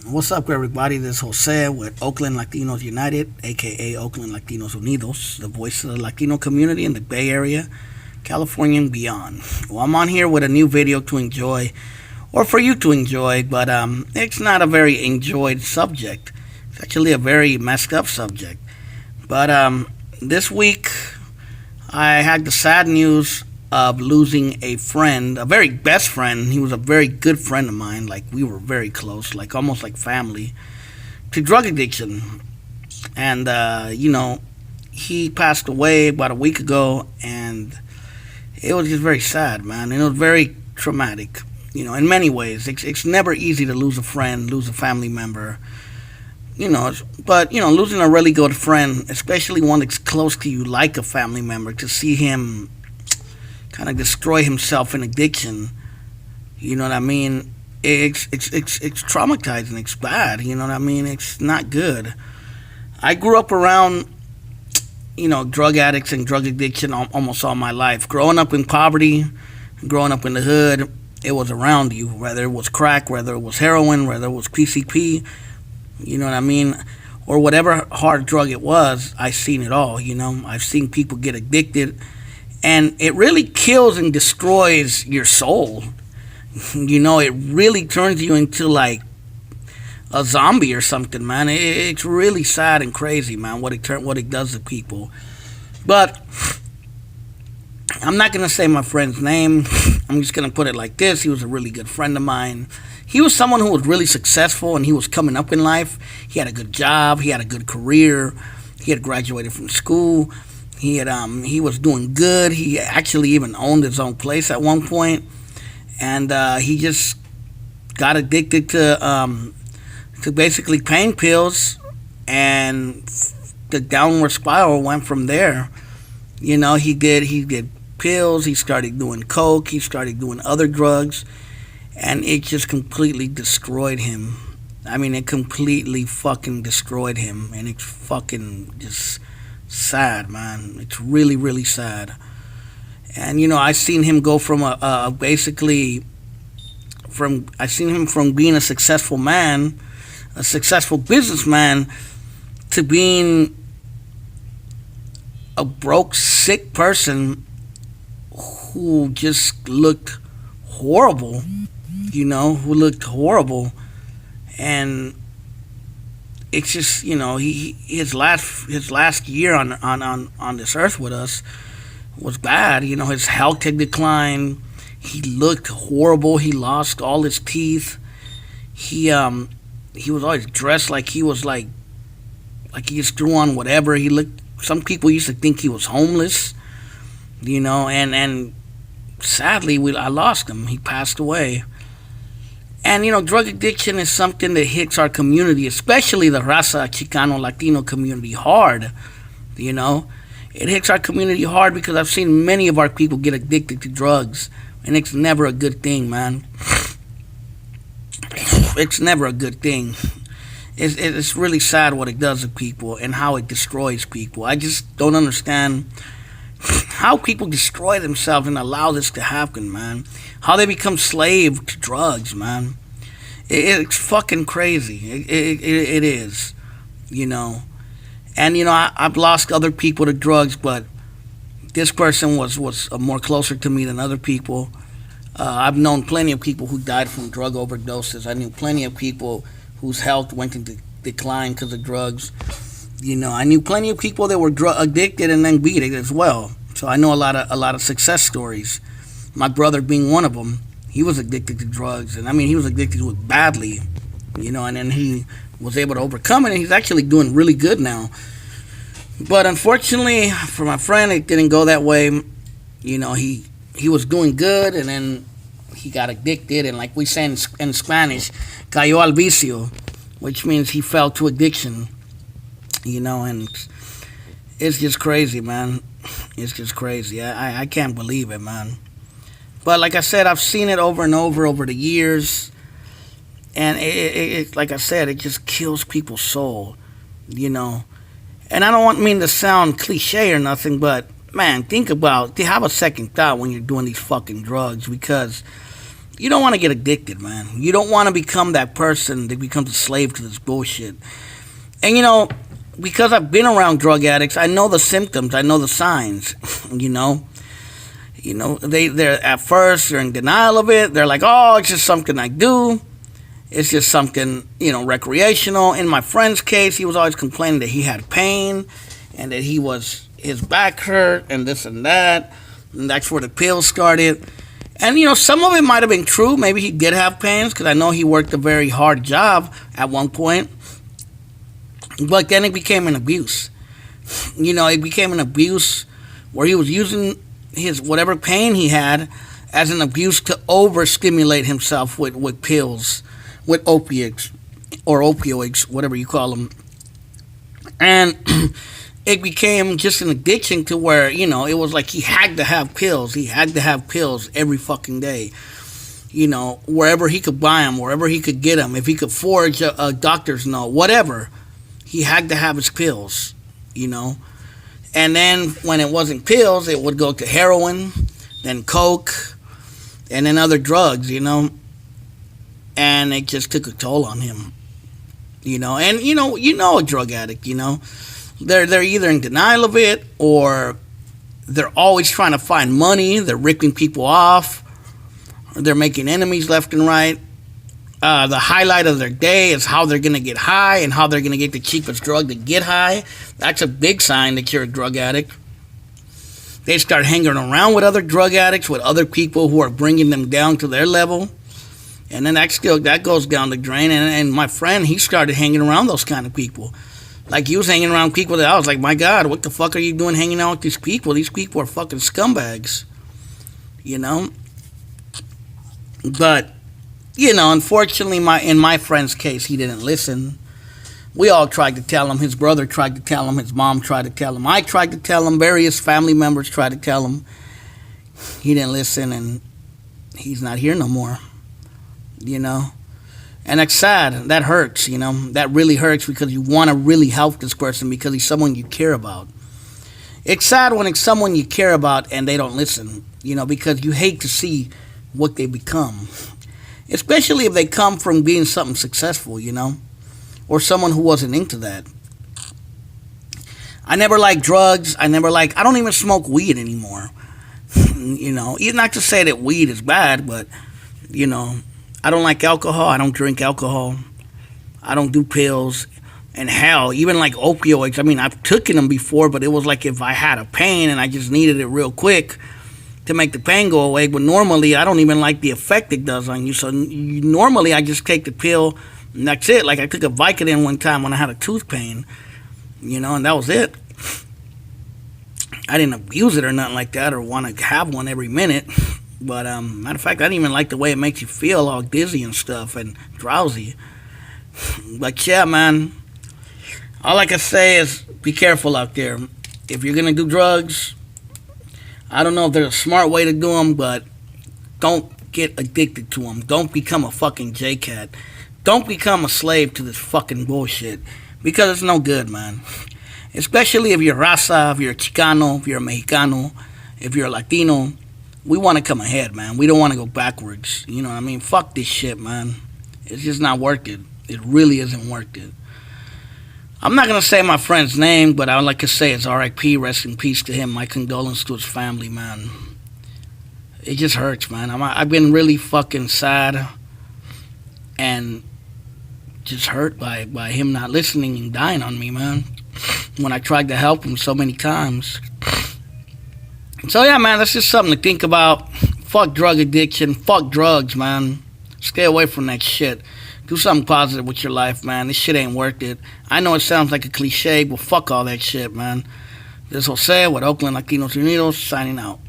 What's up, everybody? This is Jose with Oakland Latinos United, aka Oakland Latinos Unidos, the voice of the Latino community in the Bay Area, California, and beyond. Well, I'm on here with a new video to enjoy, or for you to enjoy, but it's not a very enjoyed subject. It's actually a very messed up subject. But this week, I had the sad news of losing a friend, a very best friend. He was a very good friend of mine. Like, we were very close, like almost like family, to drug addiction. And, he passed away about a week ago, and it was just very sad, man. It was very traumatic, in many ways. It's never easy to lose a friend, lose a family member, but, losing a really good friend, especially one that's close to you like a family member, to see him kind of destroy himself in addiction. You know what I mean? It's traumatizing. It's bad. You know what I mean? It's not good. I grew up around drug addicts and drug addiction almost all my life. Growing up in poverty, growing up in the hood, it was around you. Whether it was crack, whether it was heroin, whether it was PCP, you know what I mean, or whatever hard drug it was. I've seen it all. I've seen people get addicted. And it really kills and destroys your soul. It really turns you into like a zombie or something, man. It's really sad and crazy, man, what it does to people. But I'm not gonna say my friend's name. I'm just gonna put it like this. He was a really good friend of mine. He was someone who was really successful, and he was coming up in life. He had a good job. He had a good career. He had graduated from school. He was doing good. He actually even owned his own place at one point, and he just got addicted to basically pain pills, and the downward spiral went from there. He did pills. He started doing coke. He started doing other drugs, and it just completely destroyed him. I mean, it completely fucking destroyed him, and it's fucking just sad, man. It's really, really sad. And I seen him go from I seen him from being a successful man, a successful businessman, to being a broke, sick person who just looked horrible. Who looked horrible, and it's just his last year on this earth with us was bad. His health had declined. He looked horrible. He lost all his teeth. He was always dressed like he was like he just threw on whatever. He looked. Some people used to think he was homeless. And sadly I lost him. He passed away. And drug addiction is something that hits our community, especially the Raza Chicano Latino community, hard. It hits our community hard because I've seen many of our people get addicted to drugs, and it's never a good thing, man. It's never a good thing. It's really sad what it does to people and how it destroys people. I just don't understand how people destroy themselves and allow this to happen, man. How they become slave to drugs, man. It's fucking crazy. It is, And I've lost other people to drugs, but this person was more closer to me than other people. I've known plenty of people who died from drug overdoses. I knew plenty of people whose health went into decline because of drugs. I knew plenty of people that were drug addicted and then beat it as well. So I know a lot of success stories. My brother being one of them. He was addicted to drugs, and he was addicted to it badly, and then he was able to overcome it, and he's actually doing really good now. But unfortunately for my friend, it didn't go that way. He was doing good, and then he got addicted, and like we say in Spanish, cayó al vicio, which means he fell to addiction. And it's just crazy, man. It's just crazy. I can't believe it, man. But like I said, I've seen it over and over the years, and it like I said, it just kills people's soul, And I don't mean to sound cliche or nothing, but man, have a second thought when you're doing these fucking drugs, because You don't want to get addicted, man. You don't want to become that person that becomes a slave to this bullshit. And because I've been around drug addicts, I know the symptoms, I know the signs. They're at first they're in denial of it. They're like, oh, it's just something I do. It's just something, recreational. In my friend's case, he was always complaining that he had pain and that his back hurt and this and that. And that's where the pills started. And, some of it might have been true. Maybe he did have pains because I know he worked a very hard job at one point. But then it became an abuse. It became an abuse where he was using his whatever pain he had as an abuse to overstimulate himself with pills, with opiates or opioids, whatever you call them. And it became just an addiction to where, it was like he had to have pills. He had to have pills every fucking day. Wherever he could buy them, wherever he could get them, if he could forge a doctor's note, whatever. He had to have his pills, And then when it wasn't pills, it would go to heroin, then coke, and then other drugs, And it just took a toll on him, And, a drug addict, They're either in denial of it or they're always trying to find money. They're ripping people off. They're making enemies left and right. The highlight of their day is how they're going to get high and how they're going to get the cheapest drug to get high. That's a big sign that you're a drug addict. They start hanging around with other drug addicts, with other people who are bringing them down to their level. And then that goes down the drain. And my friend, he started hanging around those kind of people. Like, he was hanging around people that I was like, my God, what the fuck are you doing hanging out with these people? These people are fucking scumbags. But unfortunately, in my friend's case, he didn't listen. We all tried to tell him. His brother tried to tell him. His mom tried to tell him. I tried to tell him. Various family members tried to tell him. He didn't listen, and he's not here no more. And that's sad. That hurts, That really hurts because you want to really help this person because he's someone you care about. It's sad when it's someone you care about and they don't listen, because you hate to see what they become. Especially if they come from being something successful, or someone who wasn't into that. I never liked drugs. I don't even smoke weed anymore. Not to say that weed is bad, but, I don't like alcohol. I don't drink alcohol. I don't do pills. And hell, even like opioids. I mean, I've taken them before, but it was like if I had a pain and I just needed it real quick to make the pain go away. But normally, I don't even like the effect it does on you. So normally, I just take the pill and that's it. Like I took a Vicodin one time when I had a tooth pain, and that was it. I didn't abuse it or nothing like that or want to have one every minute. But matter of fact, I didn't even like the way it makes you feel all dizzy and stuff and drowsy. But yeah, man, all I can say is be careful out there. If you're going to do drugs, I don't know if there's a smart way to do them, but don't get addicted to them. Don't become a fucking J-Cat. Don't become a slave to this fucking bullshit. Because it's no good, man. Especially if you're Raza, if you're a Chicano, if you're a Mexicano, if you're a Latino. We want to come ahead, man. We don't want to go backwards. You know what I mean? Fuck this shit, man. It's just not worth it. It really isn't worth it. I'm not going to say my friend's name, but I would like to say it's R.I.P. Rest in peace to him. My condolences to his family, man. It just hurts, man. I've been really fucking sad and just hurt by him not listening and dying on me, man. When I tried to help him so many times. So, yeah, man, that's just something to think about. Fuck drug addiction. Fuck drugs, man. Stay away from that shit. Do something positive with your life, man. This shit ain't worth it. I know it sounds like a cliche, but fuck all that shit, man. This is Jose with Oakland Latinos Unidos, signing out.